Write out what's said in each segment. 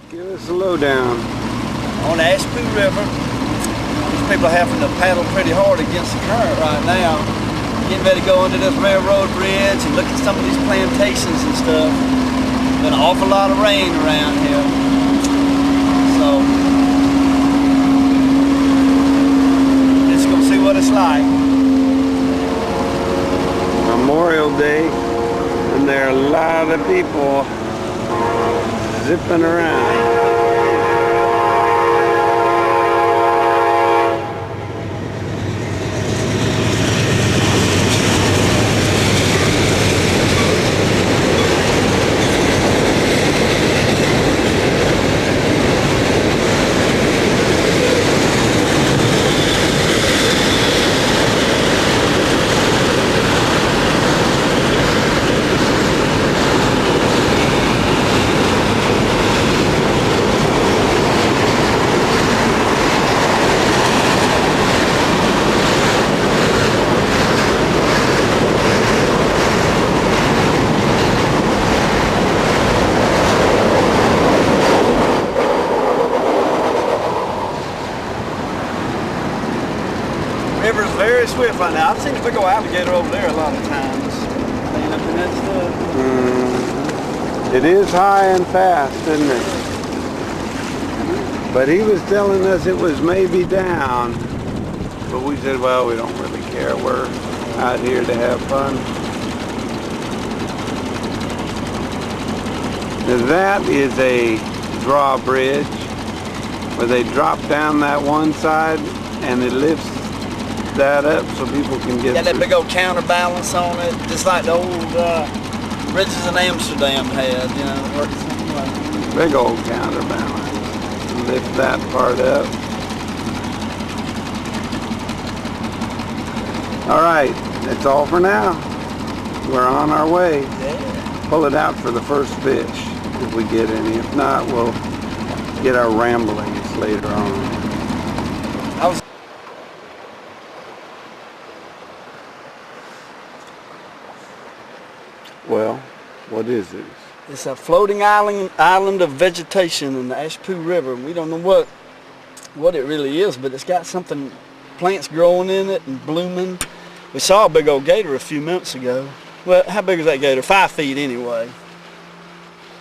Give us a lowdown. On the Ashapoo River, these people are having to paddle pretty hard against the current right now. Getting ready to go under this railroad bridge and look at some of these plantations and stuff. Been an awful lot of rain around here. So, just gonna see what it's like. Memorial Day, and there are a lot of people zipping around. River's very swift right now. I've seen a big old alligator over there a lot of times. Laying up in that stuff. It is high and fast, isn't it? But he was telling us it was maybe down. But we said, well, we don't really care. We're out here to have fun. Now that is a drawbridge where they drop down that one side and it lifts that up so people can get Got that big old counterbalance on it, just like the old bridges in Amsterdam had, you know, it works something like that. Big old counterbalance. Lift that part up. All right, that's all for now. We're on our way. Yeah. Pull it out for the first fish if we get any. If not, we'll get our ramblings later on. Well, what is it? It's a floating island of vegetation in the Ashapoo River. We don't know what it really is, but it's got something, plants growing in it and blooming. We saw a big old gator a few months ago. Well, how big is that gator? 5 feet anyway.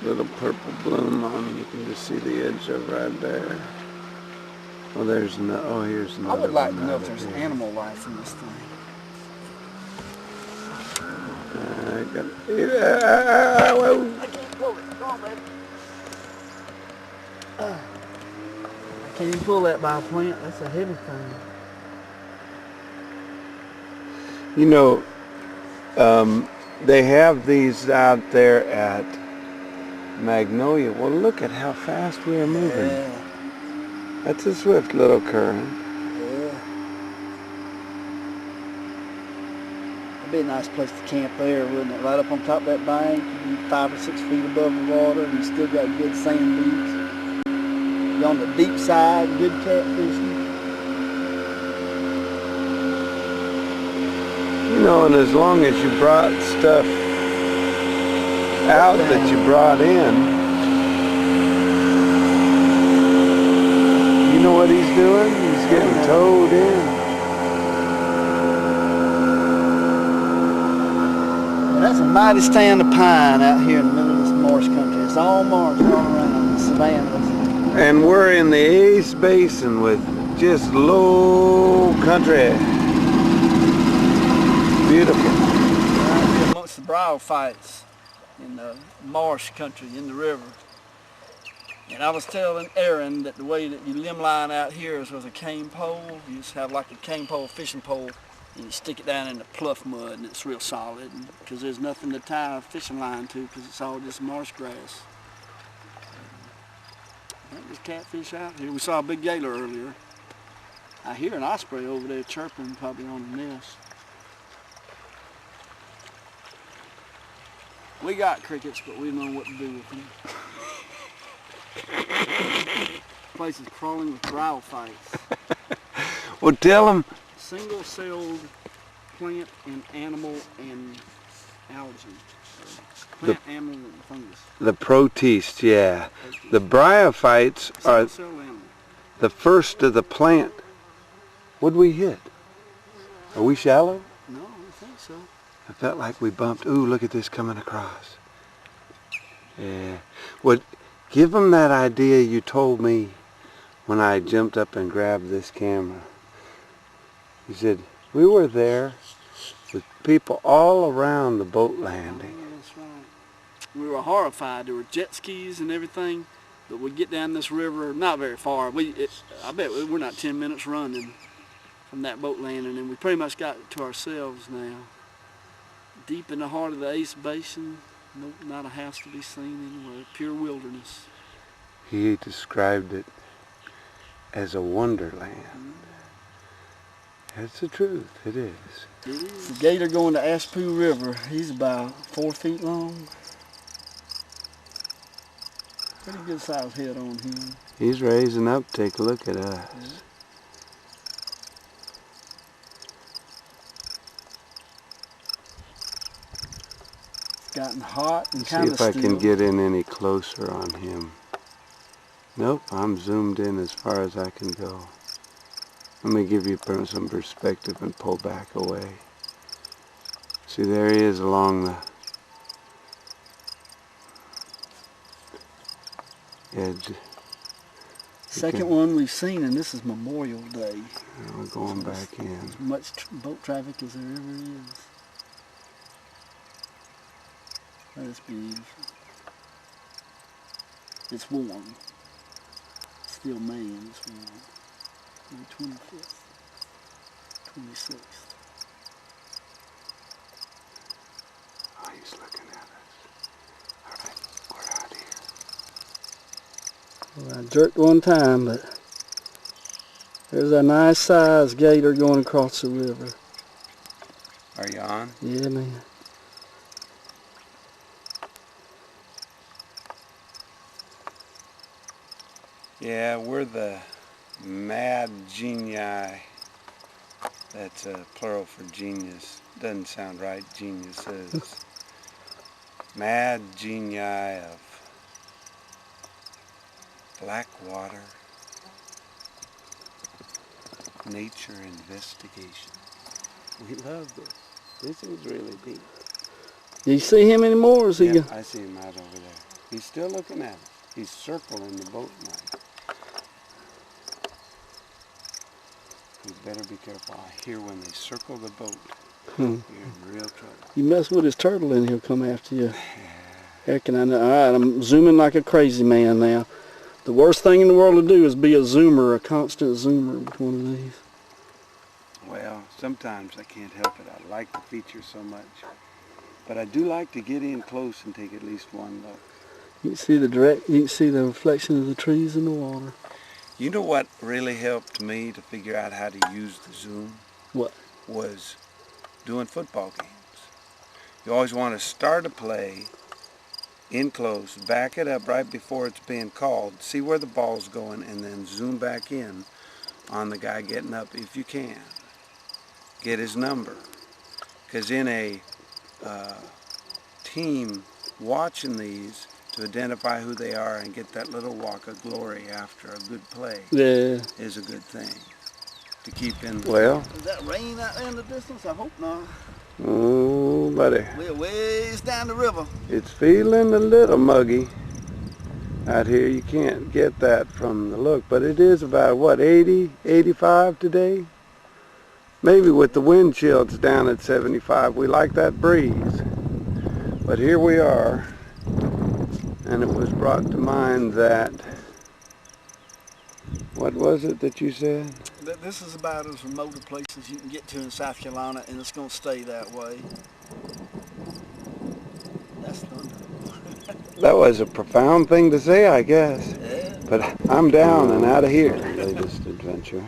Little purple bloom on, you can just see the edge of right there. Oh, there's no, oh, here's another. I would like to one know out if there's here. animal life in this thing. I got, I can't pull it. Come on, baby. I can't even pull that by a plant. That's a heavy thing. you know, they have these out there at Magnolia. Well, look at how fast we are moving. Yeah. That's a swift little current. It'd be a nice place to camp there, wouldn't it? Right up on top of that bank, you'd be 5 or 6 feet above the water, and you still got good sand beach. You're on the deep side, good catfishing. You know, and as long as you brought stuff out that you brought in, you know what he's doing? He's getting towed in. That's a mighty stand of pine out here in the middle of this marsh country. It's all marsh all around, the savannas. And we're in the Ace Basin with just low country. Beautiful. Right here amongst the bryophytes in the marsh country, in the river. And I was telling Aaron that the way that you limb line out here is with a cane pole. You just have like a cane pole, fishing pole, and you stick it down in the pluff mud, and it's real solid because there's nothing to tie a fishing line to because it's all just marsh grass. There's catfish out here. We saw a big gator earlier. I hear an osprey over there chirping, probably on the nest. We got crickets, but we don't know what to do with them. The place is crawling with bryophytes. Well, tell them. Single-celled plant and animal and algae. Plant, animal, and fungus. The protists, yeah. The bryophytes are Single-cell animal. the first of the plant. What'd we hit? Are we shallow? No, I don't think so. I felt like we bumped. Ooh, look at this coming across. Yeah. Well, give them that idea you told me when I jumped up and grabbed this camera. You said, we were there with people all around the boat landing. Oh, that's right. We were horrified. There were jet skis and everything. But we get down this river, not very far. I bet we're not 10 minutes running from that boat landing, and we pretty much got it to ourselves now. Deep in the heart of the Ace Basin, not a house to be seen anywhere, pure wilderness. He described it as a wonderland. That's the truth, it is. It is. The gator going to Ashapoo River, he's about 4 feet long. Pretty good sized head on him. He's raising up, take a look at us. Yeah. It's gotten hot and kind of See if still. I can get in any closer on him. Nope, I'm zoomed in as far as I can go. Let me give you some perspective and pull back away. See, there he is along the edge. Second one we've seen, and this is Memorial Day. We're going back in. As much boat traffic as there ever is. That's beautiful. It's warm. Still May and it's warm. The 25th, 26th. Oh, he's looking at us. All right, we're out here. Well, I jerked one time, but there's a nice sized gator going across the river. Are you on? Yeah, man. Yeah, we're the mad genii. That's a plural for genius. Doesn't sound right, geniuses. Mad genii of Blackwater nature investigation. We love this. This is really deep. Do you see him anymore? Or is he? Yeah, I see him out over there. He's still looking at us. He's circling the boat now. You better be careful. I hear when they circle the boat, you're in real trouble. You mess with his turtle and he'll come after you. Heck, and I know. All right, I'm zooming like a crazy man now. The worst thing in the world to do is be a zoomer, a constant zoomer with one of these. Well, sometimes I can't help it. I like the feature so much. But I do like to get in close and take at least one look. You can see the reflection of the trees in the water. You know what really helped me to figure out how to use the zoom? What? Was doing football games. You always want to start a play in close, back it up right before it's being called, see where the ball's going, and then zoom back in on the guy getting up if you can. Get his number. Because in a team watching these, to identify who they are and get that little walk of glory after a good play is a good thing to keep in. Well, Is that rain out there in the distance? I hope not. Oh, buddy. We're ways down the river. It's feeling a little muggy out here. You can't get that from the look, but it is about, what, 80, 85 today? Maybe with the wind chill, it's down at 75. We like that breeze. But here we are, and it was brought to mind that, what was it that you said? This is about as remote a place as you can get to in South Carolina, and it's going to stay that way. That's thunder. That was a profound thing to say, I guess. Yeah. But I'm down and out of here. Latest adventure.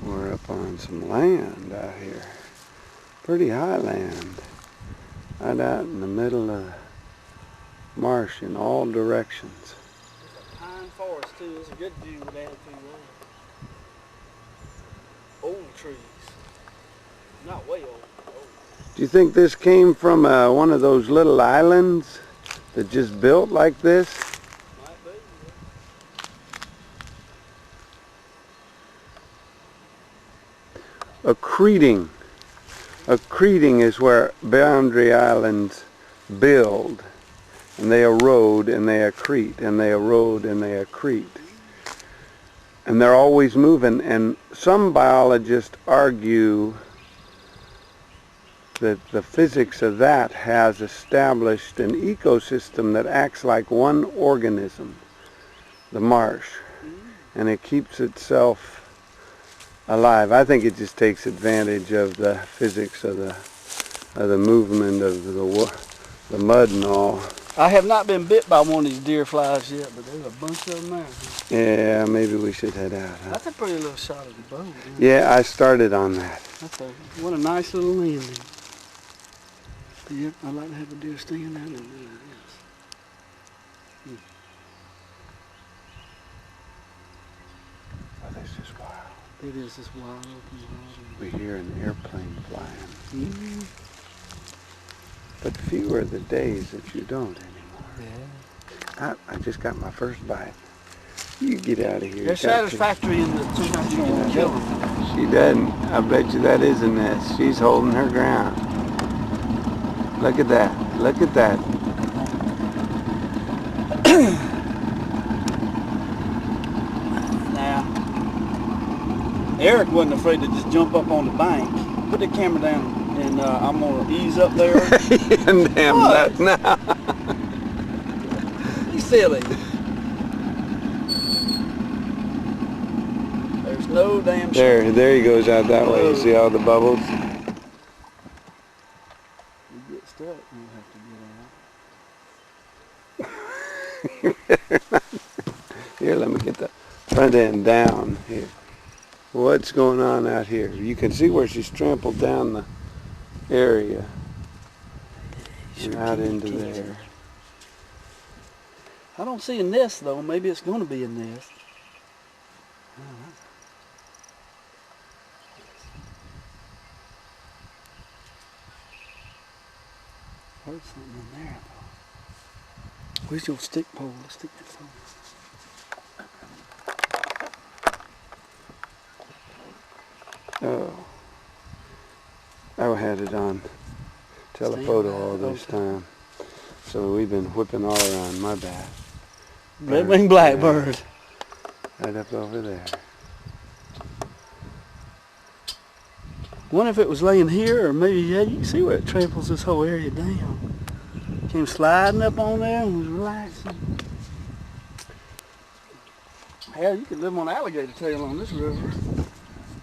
We're up on some land out here. Pretty high land. Right out in the middle of the marsh in all directions. There's a pine forest too. There's a good view down through there. Old trees. Not way old. Do you think this came from one of those little islands that just built like this? Might be. Accreting. Accreting is where boundary islands build, and they erode and they accrete, and they erode and they accrete. And they're always moving, and some biologists argue that the physics of that has established an ecosystem that acts like one organism, the marsh, and it keeps itself alive. I think it just takes advantage of the physics of the movement of the mud and all. I have not been bit by one of these deer flies yet, but there's a bunch of them there. Yeah, maybe we should head out. Huh? That's a pretty little shot of the boat. Yeah, I started on that. What a nice little landing. Yep, I'd like to have a deer stand down and do this. Oh, this is wild. It is this wild open world. We hear an airplane flying. Mm-hmm. But fewer are the days that you don't anymore. Yeah. I just got my first bite. You get out of here. They're satisfactory in that sometimes you can kill them. She doesn't. I bet you that is a nest. She's holding her ground. Look at that. Look at that. Now, Eric wasn't afraid to just jump up on the bank. Put the camera down, and I'm going to ease up there. And damn that now. He's silly. There's no damn shit. There he goes out that way. You see all the bubbles? You get stuck, you'll have to get out. Here, let me get the front end down here. What's going on out here? You can see where she's trampled down the area and out into there. I don't see a nest though. Maybe it's going to be a nest. Heard something in there though. Where's your stick pole? Let's stick that pole. Oh, I had it on telephoto all this time, so we've been whipping all around. My bad. Red-winged blackbird. Right up over there. Wonder if it was laying here, or maybe you can see where it tramples this whole area down. Came sliding up on there and was relaxing. Hell, you could live on alligator tail on this river.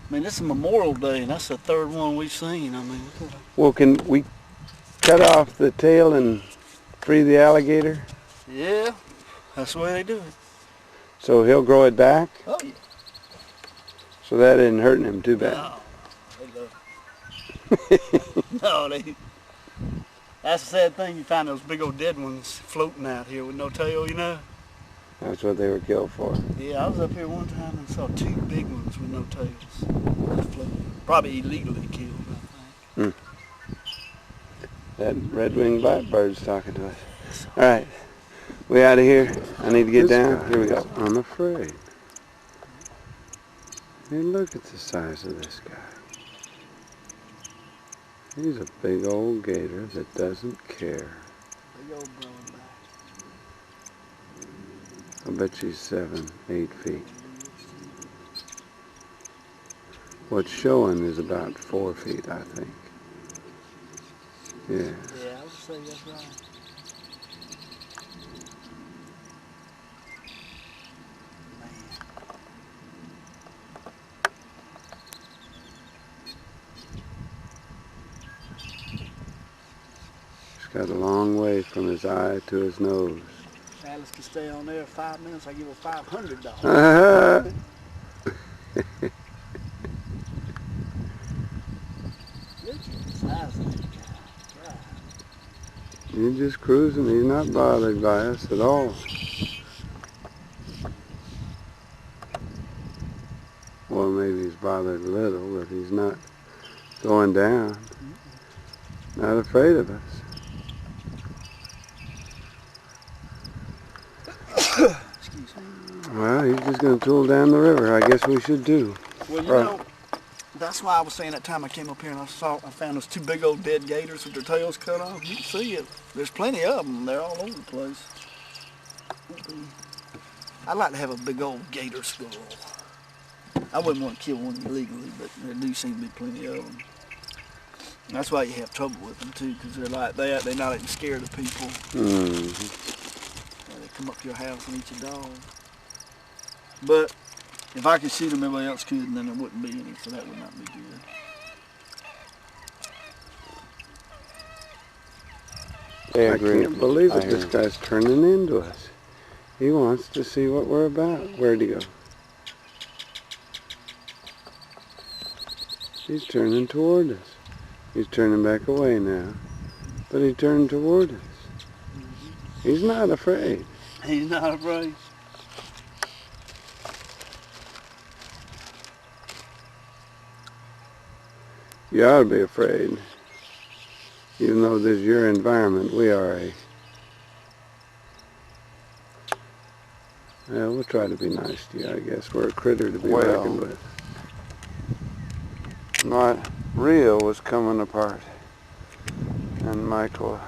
I mean, this is Memorial Day, and that's the third one we've seen. I mean, well, can we cut off the tail and free the alligator? Yeah, that's the way they do it. So he'll grow it back? Oh, yeah. So that isn't hurting him too bad. No, they love it. No, that's the sad thing. You find those big old dead ones floating out here with no tail, you know? That's what they were killed for. Yeah, I was up here one time and saw two big ones with no tails. Floating. Probably illegally killed, I think. That red-winged blackbird's talking to us. All right, we out of here. I need to get down. Here we go. I'm afraid. Hey, look at the size of this guy. He's a big old gator that doesn't care. Big old brown back. I bet she's 7, 8 feet. What's showing is about 4 feet, I think. Yeah. Yeah, I would say that's right. He's got a long way from his eye to his nose. Alice can stay on there 5 minutes. I give her $500. Look at the size of that guy. He's just cruising. He's not bothered by us at all. Well, maybe he's bothered a little, but he's not going down. Not afraid of us. Excuse me. Well, he's just going to tool down the river. I guess we should do. Well, you know, that's why I was saying that time I came up here and I found those two big old dead gators with their tails cut off. You can see it. There's plenty of them. They're all over the place. I'd like to have a big old gator skull. I wouldn't want to kill one illegally, but there do seem to be plenty of them. And that's why you have trouble with them too, because they're like that. They're not even scared of people. Mm-hmm. They come up to your house and eat your dog. But if I could shoot them, everybody else could, and then there wouldn't be any, so that would not be good. I can't believe it. This guy's turning into us. He wants to see what we're about. Where'd he go? He's turning toward us. He's turning back away now. But he turned toward us. He's not afraid. He's not afraid. You ought to be afraid. Even though this is your environment, we are well, we'll try to be nice to you, I guess. We're a critter to be reckoned with. My reel was coming apart. And Michael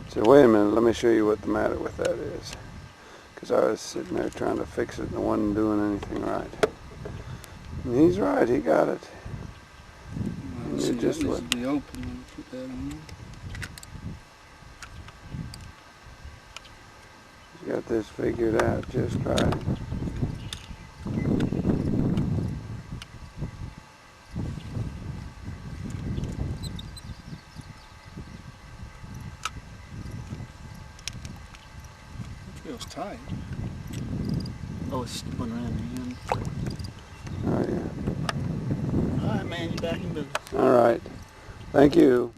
said, wait a minute, let me show you what the matter with that is. Because I was sitting there trying to fix it and it wasn't doing anything right. And he's right, he got it. And See, it just that needs wouldn't. to be open when you put that in. He's got this figured out just right. Feels tight. Oh, it's spun around again. Oh, yeah. All right, man, you back in business. All right. Thank you.